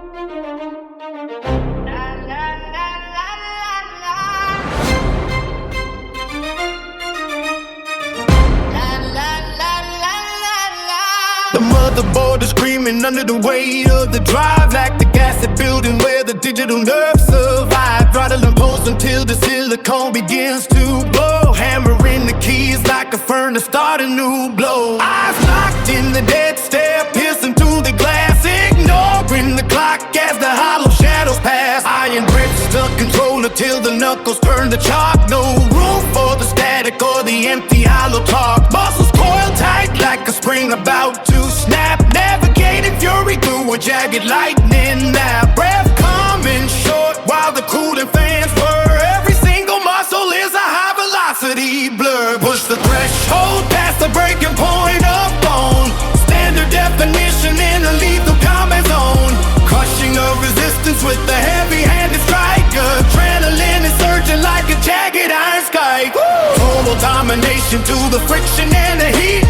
The motherboard is screaming under the weight of the drive, like the acid building where the digital nerves survive. Throttle and pulse until the silicone begins to blow. Hammering the keys like a furnace, start a new blow. Eyes locked in the dead stare, piercing through the glass, ignoring the clock as the hollow shadows pass. Iron grips the controller till the knuckles turn to chalk. No room for the static or the empty hollow talk. Muscles coiled tight like a spring about to snap, navigating fury through a jagged lightning nap. Breath coming short while the cooling fans whir. Every single muscle is a high velocity blur. Push the threshold past the breaking point of bone. Standard definition in a lethal combat zone. Crushing the resistance with the heavy-handed strike. Adrenaline is surging like a jagged iron sky. Total domination to the friction and the heat.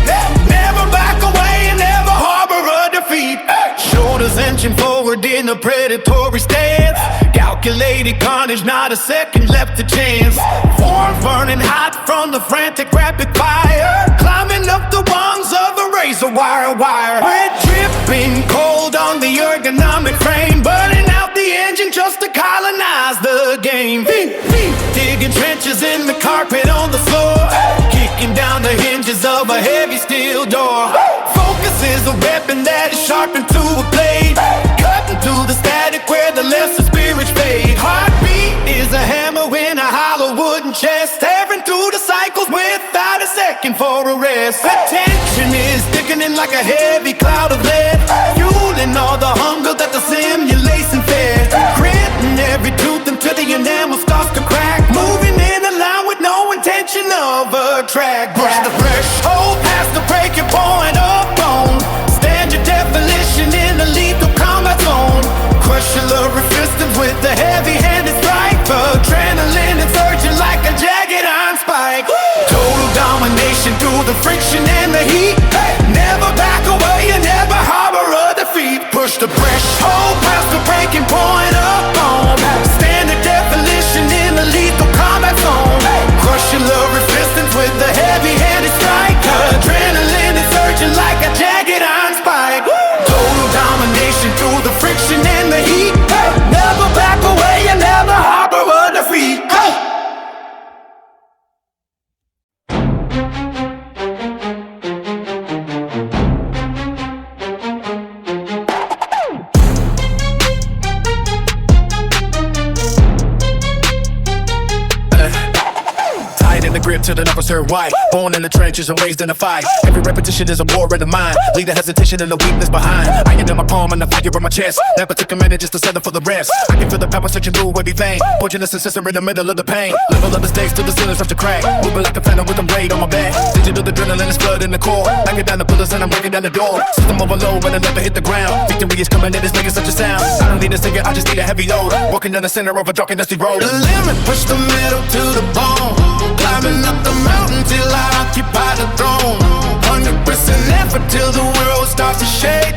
Never back away and never harbor a defeat. Shoulders inching forward in a predatory stance. Calculated carnage, not a second left to chance. Form burning hot from the frantic rapid fire. Climbing up the rungs of a razor wire. We're dripping cold on the ergonomic frame, burning out the engine just to colonize the game. Digging trenches in the carpet on the floor, kicking down the hinges of a heavy steel door. Focus is a weapon that is sharpened to a blade, cutting through the static where the lesser spirits fade. Heartbeat is a hammer in a hollow wooden chest, tearing through the cycles without a second for a rest. Attention is thickening like a heavy cloud of lead, fueling all the hunger that the simulation fed. Gritting every tooth until the enamel starts to crack, moving in a line with no intention of a track. Push the threshold past the breaking point of bone. Standard definition in a lethal combat zone. Crushing the resistance with the heavy-handed strike. Adrenaline is surging like a jagged iron spike. Total domination through the friction and the heat. Never back away and never harbor a defeat. Push the threshold past the breaking point of bone. Standard definition in a lethal combat zone. Crushing the resistance with the heavy-handed strike. Adrenaline is surging like a jagged iron spike. Total domination through the friction and the heat. Never back away and never harbor a defeat. Grip till the knuckles turn white. Born in the trenches and raised in the fight. Every repetition is a war in the mind. Leave the hesitation and the weakness behind. Iron in my palm and the fire in my chest. Never took a minute just to settle for the rest. I can feel the power searching through every vein. Poisonous and sister in the middle of the pain. Level of the stakes till the ceilings start to crack. Moving like a phantom with a blade on my back. Digital adrenaline is flooding the core. Knocking down the pillars and I'm breaking down the door. System overload when I never hit the ground. Victory is coming and it's making such a sound. I don't need a singer, I just need a heavy load. Walking down the center of a dark and dusty road. The limit, push the metal to the bone. Climbing up the mountain till I occupy the throne. 100% effort till the world starts to shake.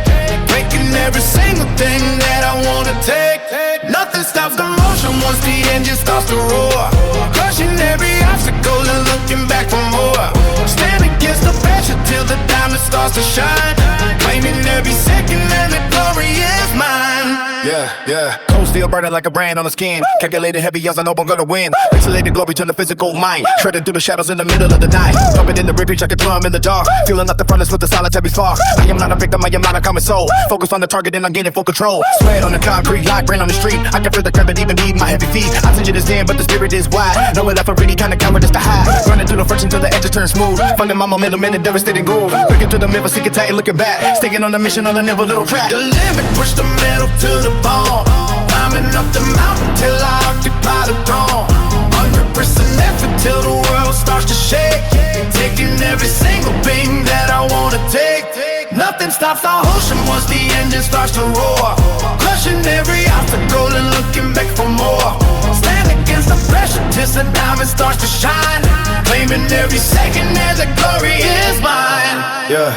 Breaking every single thing that I wanna take. Nothing stops the motion once the engine starts to roar. Crushing every obstacle and looking back for more. Stand against the pressure till the diamond starts to shine. Claiming every second and the glory is mine. Yeah. Cold steel burning like a brand on the skin. Calculated heavy yells, I know I'm gonna win. Pixelated glory to the physical mind. Shredded through the shadows in the middle of the night. Pumping in the ribcage like a drum in the dark. Feeling like the furnace with the solitary spark. I am not a victim, I am not a common soul. Focus on the target and I'm gaining full control. Sweat on the concrete like rain on the street. I can feel the gravity beneath my heavy feet. Oxygen is in, but the spirit is wide. Know it up already, kinda cowardice to hide. Running through the friction till the edges turn smooth. Funding my momentum in a devastating groove. Breaking through the middle, seeking tight and looking back. Staying on the mission on a never little track. The limit, push the metal to the bone. Climbing up the mountain till I occupy the throne. 100% effort till the world starts to shake. Taking every single thing that I wanna take. Nothing stops the ocean once the engine starts to roar. Crushing every obstacle and looking back for more. Stand against against the pressure till the diamond starts to shine. Claiming every second that the glory is mine. Yeah.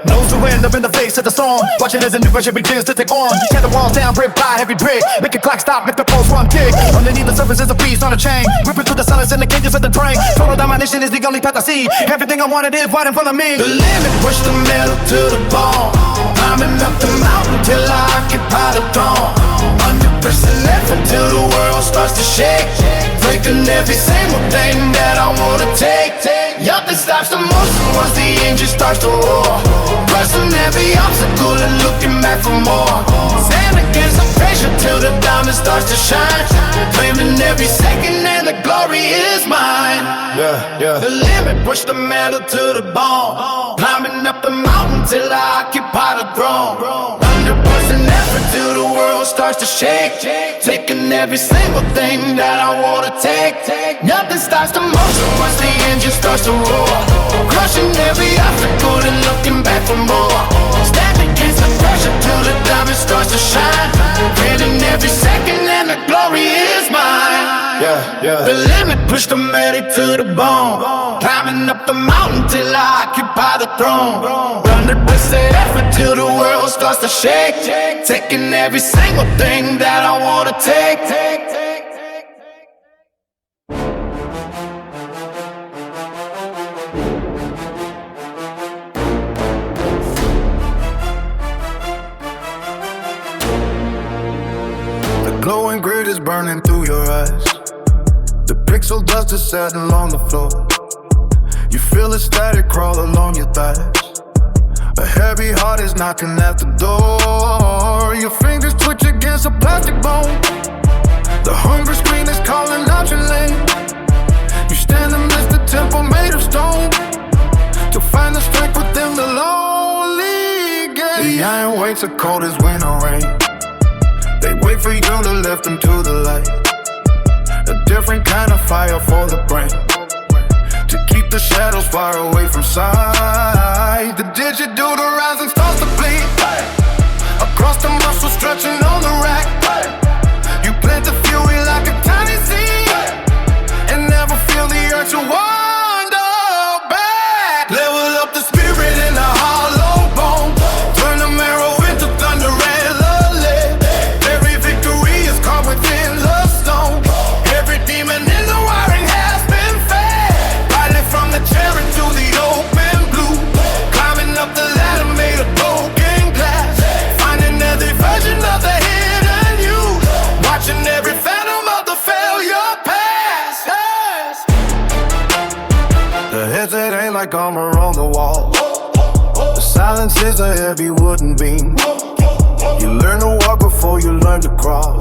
Knows the wind up in the face of the storm. Watching as a new version begins to take on. Tear the walls down, brick by every brick. Make the clock stop, make the pulse run kick. Underneath the surface is a beast on a chain. Ripping through the silence in the cages of the train. Total domination is the only path I see. Everything I wanted is right in front of me. The limit, push the metal to the bone. Climbing up the mountain till I occupy the throne. 100% left until the world starts to shake. Breaking every single thing that I wanna take. Nothing stops the motion once the engine starts to roar. Pressing every obstacle and looking back for more. Stand against the pressure till the diamond starts to shine. Claiming every second and the glory is mine. The limit, push the metal to the bone. Climbing up the mountain till I occupy the throne. 100% effort till the world starts to shake. Taking every single thing that I wanna take. Nothing stops the motion once the engine starts to roar. Crushing every obstacle and looking back for more. Standing against the pressure till the diamond starts to shine. Winning every second and the glory is mine. The limit, push the metal to the bone. Climbing up the mountain till I occupy the throne. 100% effort till the world starts to shake. Taking every single thing that I wanna take. The glowing grid is burning through your eyes. The pixel dust is settling on the floor. You feel a static crawl along your thighs. A heavy heart is knocking at the door. Your fingers twitch against a plastic bone. The hunger screen is calling out your name. You stand amidst the temple made of stone to find the strength within the lonely gate. The iron weights are cold as winter rain. They wait for you to lift them to the light. A different kind of fire for the brain, to keep the shadows far away from sight. The digit do the rising starts to bleed. Across the muscle stretching on the rack. You plant the fury like a tiny seed, and never feel the urge to wander back. Level up the spirit in a hollow bone. Turn the marrow into thunder and lead. Every victory is caught within the stone. Every demon in the wiring has been fed. Riding from the chair into the open blue. Climbing up the ladder made of broken glass. Finding every version of the hidden you. Watching every phantom of the failure pass. The headset ain't like armor on the wall. The silence is a heavy wooden beam. You learn to walk before you learn to crawl.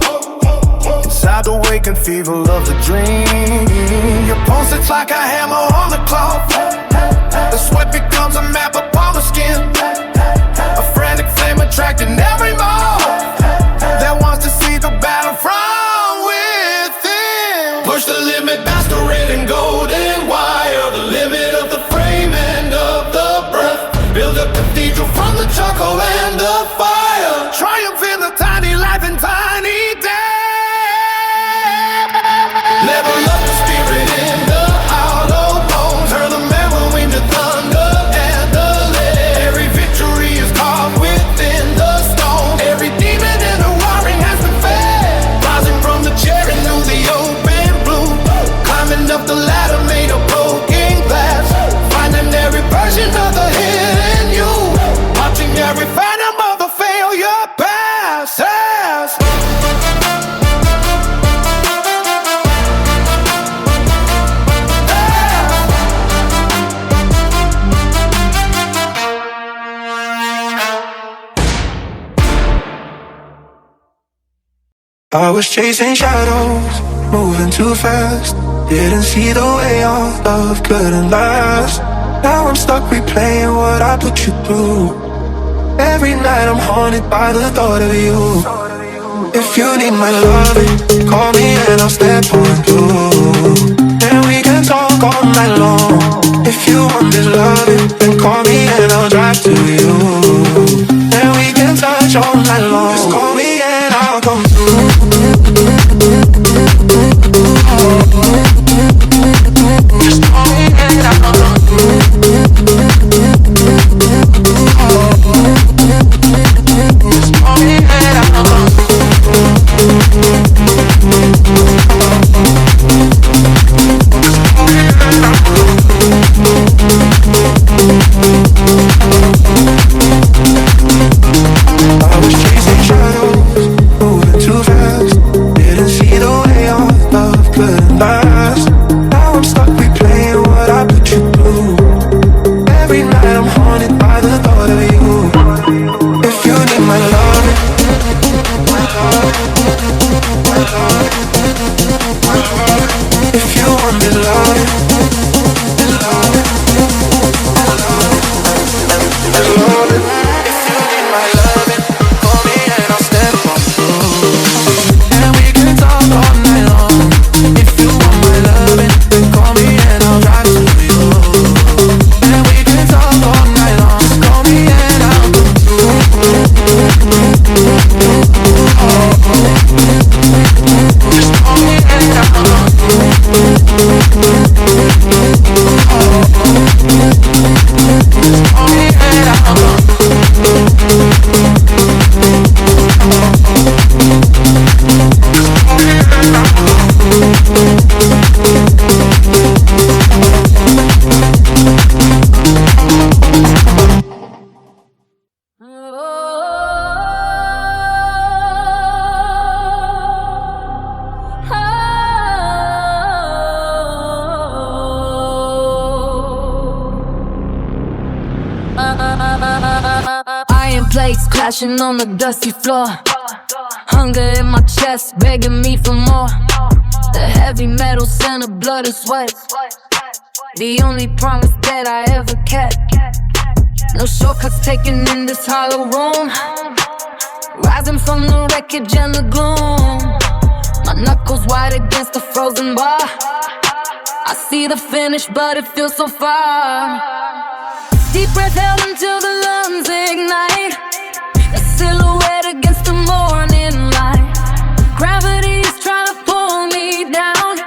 Inside the waking fever of the dream. Your pulse, it's like a hammer on the cloth. The sweat becomes a map upon the skin. A frantic flame attracting every moth that wants to see the battle from within. Push the limit, master red and golden wire. The limit of the frame and of the breath. Build a cathedral from the charcoal and the fire. Triumph in the tiny life and tiny death. Level up the spirit in the hollow bone. Turn the marrow into thunder and the lead. Every victory is carved within the stone. Every demon in the wiring has been fed. Rising from the chair into the open blue. Climbing up the ladder made of broken glass. Finding every version of the hidden you. Watching every phantom of the failure passes. I was chasing shadows, moving too fast. Didn't see the way our love couldn't last. Now I'm stuck replaying what I put you through. Every night I'm haunted by the thought of you. If you need my loving, call me and I'll step on through. And we can talk all night long. If you want this loving, then call me and I'll drive to you. And we can touch all night long. Just call me and I'll come through. Iron plates clashing on the dusty floor. Hunger in my chest, begging me for more. The heavy metal scent of blood and sweat. The only promise that I ever kept. No shortcuts taken in this hollow room. Rising from the wreckage and the gloom. My knuckles white against the frozen bar. I see the finish, but it feels so far. Deep breath held until the lungs ignite. A silhouette against the morning light. Gravity is trying to pull me down.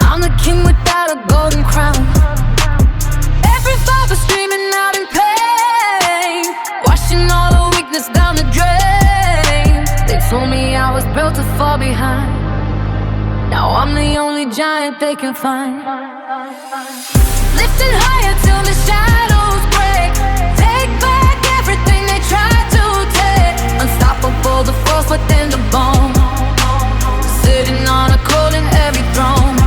I'm the king without a golden crown. Every fiber screaming out in pain, washing all the weakness down the drain. They told me I was built to fall behind. Now I'm the only giant they can find. Lifting higher till the shadows break. Take back everything they tried to take. Unstoppable, the force within the bone. Sitting on a cold and heavy throne.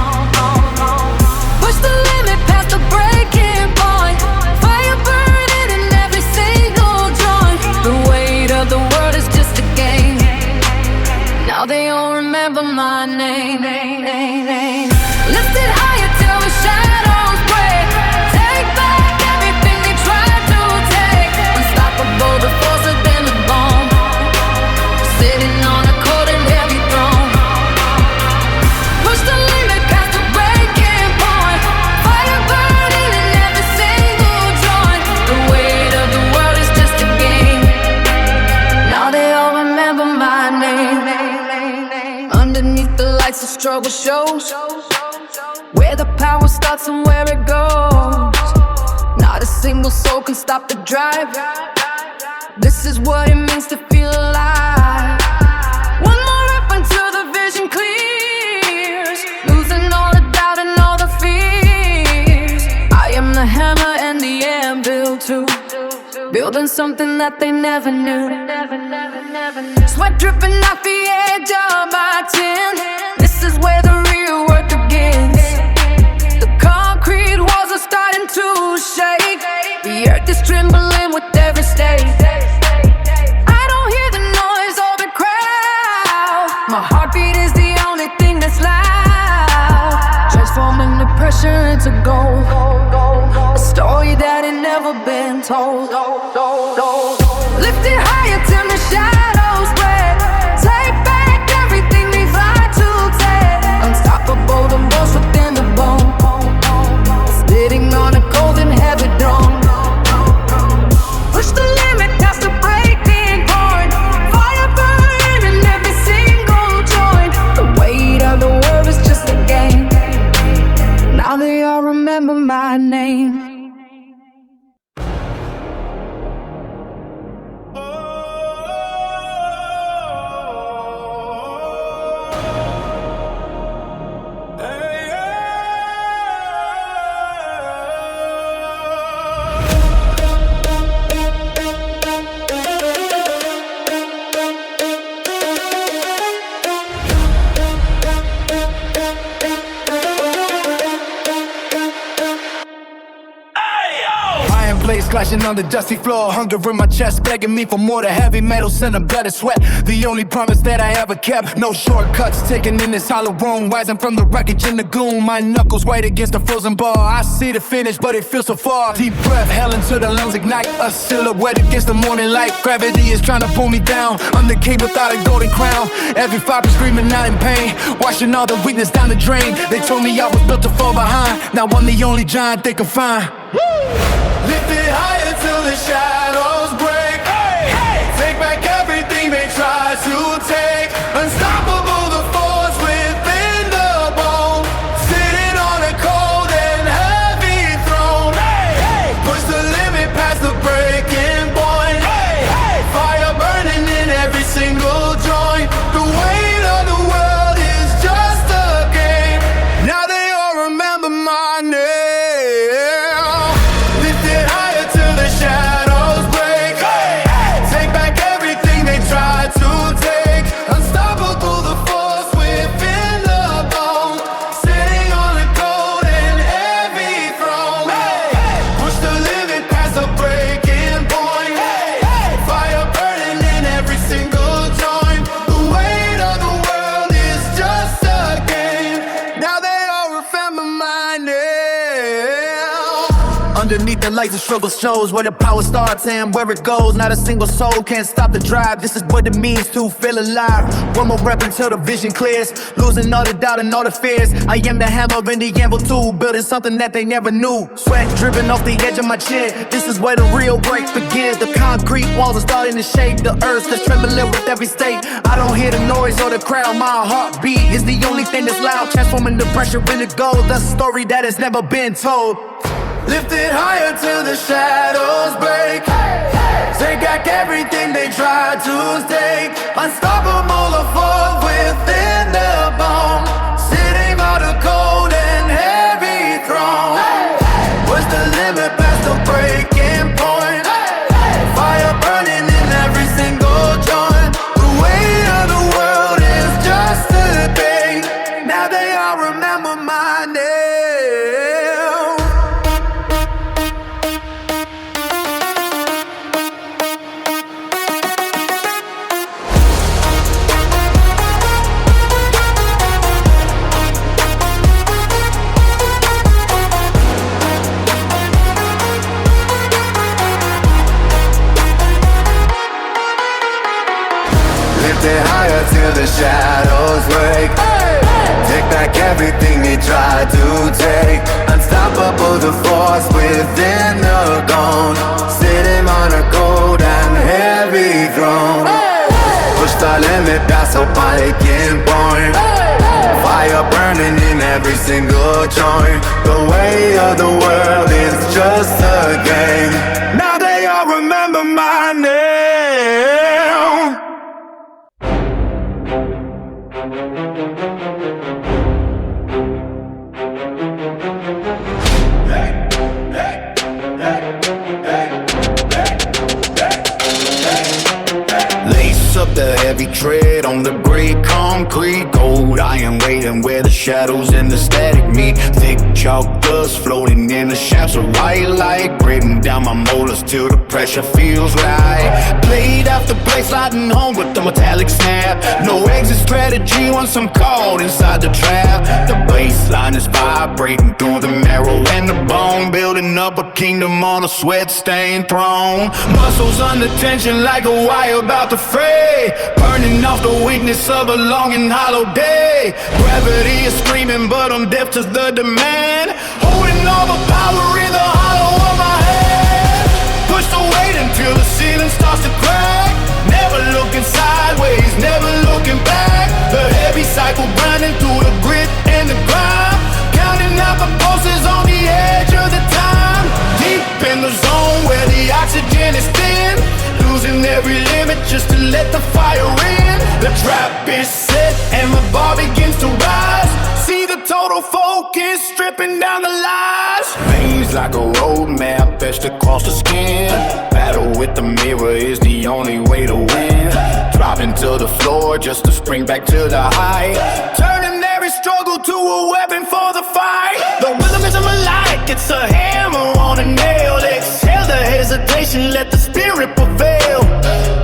Push the limit past the breaking point. Fire burning in every single joint. The weight of the world is just a game. Now they all remember my name. Lifted higher till the shadows break. Take back everything they tried to take. Unstoppable, the force within the bone. Sitting on a cold and heavy throne. Push the limit past the breaking point. Fire burning in every single joint. The weight of the world is just a game. Now they all remember my name. Underneath the lights, the struggle shows. Where the power starts and where it goes. Not a single soul can stop the drive. This is what it means to feel alive. One more up until the vision clears. Losing all the doubt and all the fears. I am the hammer and the anvil too. Building something that they never knew. Sweat dripping off the edge of my tin. This is where the real work begins. The concrete walls are starting to shake. The earth is trembling with every step. I don't hear the noise or the crowd. My heartbeat is the only thing that's loud. Transforming the pressure into gold. A story that ain't never been told. Lifted higher till the shadows break. Take back everything they tried to take. Unstoppable, the force within the bone. Sitting on a cold and heavy throne. Push the limit past the breaking point. Fire burning in every single joint. The weight of the world is just a game. Now they all remember my name. Clashing on the dusty floor, hunger in my chest, begging me for more. The heavy metal scent of blood and sweat. The only promise that I ever kept. No shortcuts taken in this hollow room. Rising from the wreckage in the gloom. My knuckles white against the frozen bar. I see the finish, but it feels so far. Deep breath, hell until the lungs ignite. A silhouette against the morning light. Gravity is trying to pull me down. I'm the king without a golden crown. Every fiber screaming out in pain, washing all the weakness down the drain. They told me I was built to fall behind. Now I'm the only giant they can find. Lift it higher till the shadows break. Hey, hey. Take back everything they the lights, the struggle shows where the power starts and where it goes. Not a single soul can stop the drive. This is what it means to feel alive. One more rep until the vision clears, losing all the doubt and all the fears. I am the hammer and the anvil too, building something that they never knew. Sweat dripping off the edge of my chin. This is where the real break begins. The concrete walls are starting to shake. The earth that's trembling with every state. I don't hear the noise or the crowd. My heartbeat is the only thing that's loud, transforming the pressure into gold. That's a story that has never been told. Lift it higher till the shadows break. Take back everything they tried to take. Unstoppable, a force within the bone. Sitting on a cold and heavy throne. What's the limit past the breaking point? Fire burning in every single joint. The weight of the world is just a day. Now they all remember my name. Higher till the shadows break. Take back everything they tried to take. Unstoppable, the force within the gone. Sitting on a cold and heavy throne. Push the limit past the breaking point. Fire burning in every single joint. The way of the world is just a game. Now they all remember my name. Lace up the heavy tread on the gray concrete. Gold iron waiting where the shadows and the static meet. Thick chalk dust floating in the shafts of white light, breaking down my molars till the pressure feels right. Blade after blade sliding home with the metallic snap. No exit strategy once I'm caught inside the trap. The baseline is vibrating through the marrow and the bone, building up a kingdom on a sweat-stained throne. Muscles under tension like a wire about to fray, burning off the weakness of a long and hollow day. Gravity is screaming but I'm deaf to the demand, holding all the power in the hollow of my hand. Push the weight until the ceiling starts to crack. Never looking sideways, never looking back. The heavy cycle grinding through the grit and the grind, counting out the pulses on the edge of the time. Deep in the zone where the oxygen is thin, losing every limit just to let the fire in. The trap is set and the bar begins to rise. See the total focus stripping down the lies. Veins like a roadmap etched across the skin. Battle with the mirror is the only way to win. Dropping to the floor just to spring back to the height, turning every struggle to a weapon for the fight. The rhythm isn't melodic, it's a hammer on a nail. Exhale the hesitation, let the spirit prevail.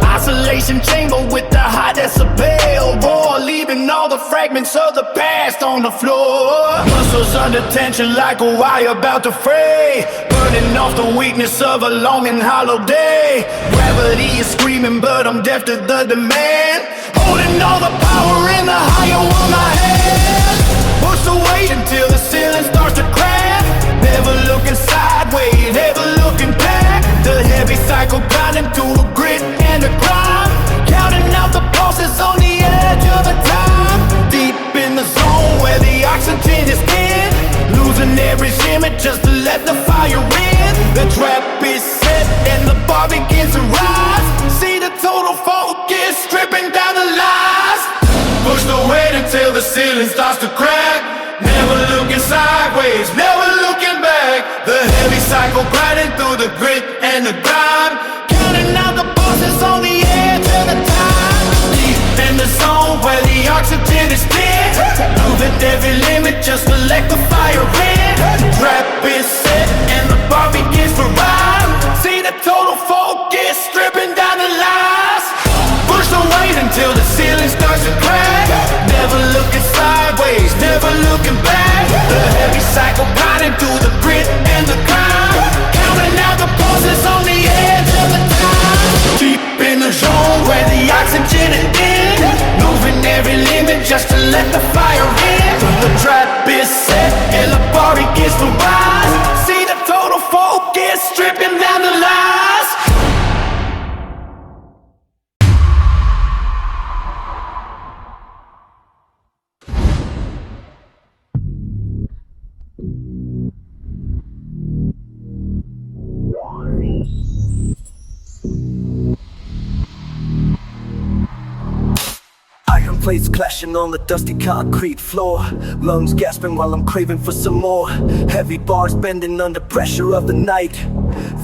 Isolation chamber with the high decibel roar, leaving all the fragments of the past on the floor. Muscles under tension like a wire about to fray, burning off the weakness of a long and hollow day. Gravity is screaming but I'm deaf to the demand, holding all the power in the higher of my hand. Push the weight until the ceiling starts to crack. Never looking sideways, never looking back. The heavy cycle grinding through the grit and the grind, counting out the pulses on the edge of the time. Deep in the zone where the oxygen is thin, losing every shimmer just to let the fire in. The trap is set and the bar begins to rise. See the total focus stripping down the lies. Push the weight until the ceiling starts to crack. Never looking sideways, never looking back. The heavy cycle grinding through the grit and the grind, counting out the pulses on the edge of the time. Deep in the zone where the oxygen is thin, moving every limit just to let the fire in. The trap is set and the bar begins to rise. See the total focus stripping down the lies. Push the weight until the ceiling starts to crack. Never looking sideways, never looking back. The heavy cycle grinding through the grit and the grind, counting plates clashing on the dusty concrete floor. Lungs gasping while I'm craving for some more. Heavy bars bending under pressure of the night.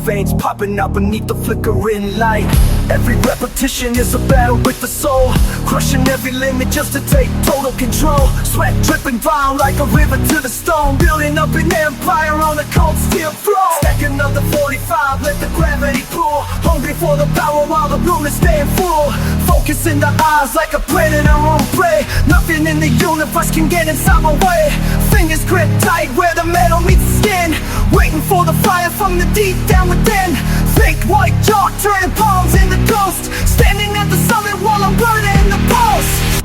Veins popping out beneath the flickering light. Every repetition is a battle with the soul, crushing every limit just to take total control. Sweat dripping down like a river to the stone, building up an empire on a cold steel floor. Stack another 45, let the gravity pull. Hungry for the power while the room is staying full. Focus in the eyes like a predator on prey. Nothing in the universe can get inside my way. Fingers grip tight where the metal meets the skin, waiting for the fire from the deep down within. Thick white chalk turning palms into ghost, standing at the summit while I'm burning the post.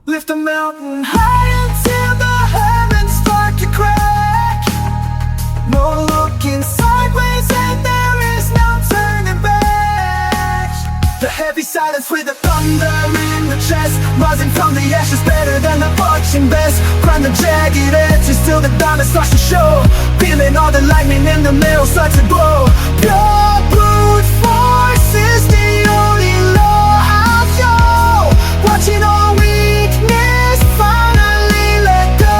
Lift a mountain high until the heavens start to crack. No looking sideways and there is no turning back. The heavy silence with the thunder in the chest, rising from the ashes better than the marching best. Grind the jagged edges till the diamond starts to show, feeling all the lightning in the middle starts to glow. Pure brute force is the only law I'll show. Watching all weakness finally let go.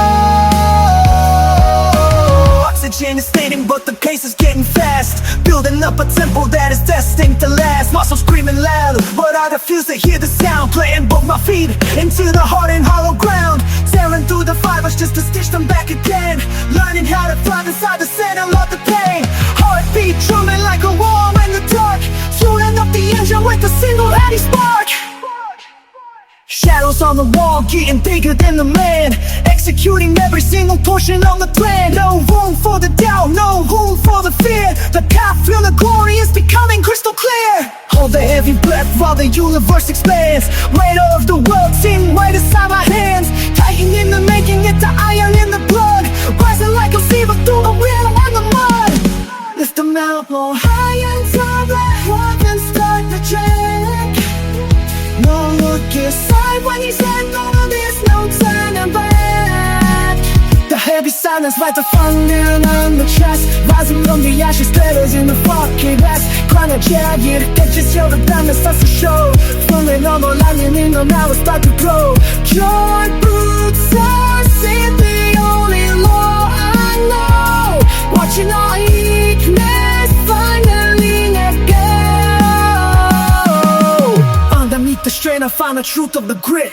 Oxygen is fading but the pace is getting fast, building up a tempo that is destined to last. Muscles screaming loud but I refuse to hear the sound, playing both my feet into the hard and hollow ground. Tearing through the fibers just to stitch them back again, learning how to thrive inside the center of the pain. Heartbeat drumming like a war in the dark, fueling up the engine with a single heady spark. Shadows on the wall getting bigger than the man, executing every single portion on the plan. No room for the doubt, no room for the fear. The path through the glory is becoming crystal clear. Hold the heavy breath while the universe expands. Weight of the world sitting right inside my hands, tighten in the making it the iron in the blood, rising like a fever through the wind and the mud. Lift the mountain high until the heavens start to track. No looking sideways and no, there's no turning back. The heavy silence like the thunder on the chest, rising from the ashes, glitters in the foggy west. Grind a jagged edges till the diamond starts to show, feeling all the lightning in the now it's about to grow. Your brute force is the only law I know. Watching all weakness finally let go. Underneath the strain I find the truth of the grit,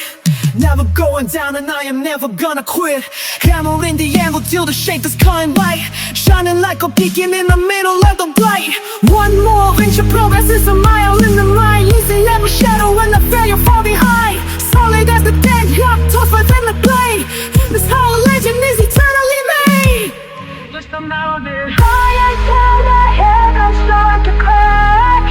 never going down and I am never gonna quit. Hammering the anvil till the shape is cutting light, shining like a beacon in the middle of the blight. One more inch of progress is a mile in the light, easy every shadow and the failure far behind. Solid as the dead, yeah, tougher than the blade. This whole legend is eternally made. Lift the mountain high until the heavens start to crack.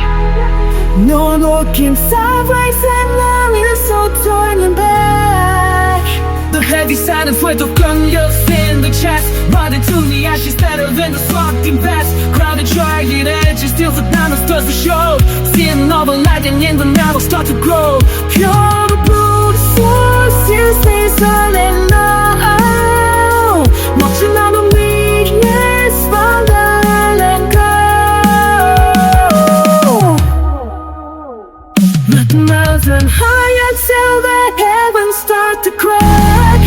No looking sideways and now is so turning back. The heavy silence with the thunders in the chest, riding to the ashes better than the slogging best. Crowded jagged edges till the diamond starts to show, seeing all the lightning in the now start to grow. Pure brute force is the solid law, watching all the weakness finally let go. Let the mountain high until the heavens start to crack.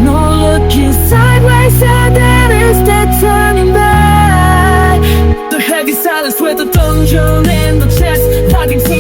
No looking sideways and there is no turning back. The heavy silence with the thunder in the chest, riding to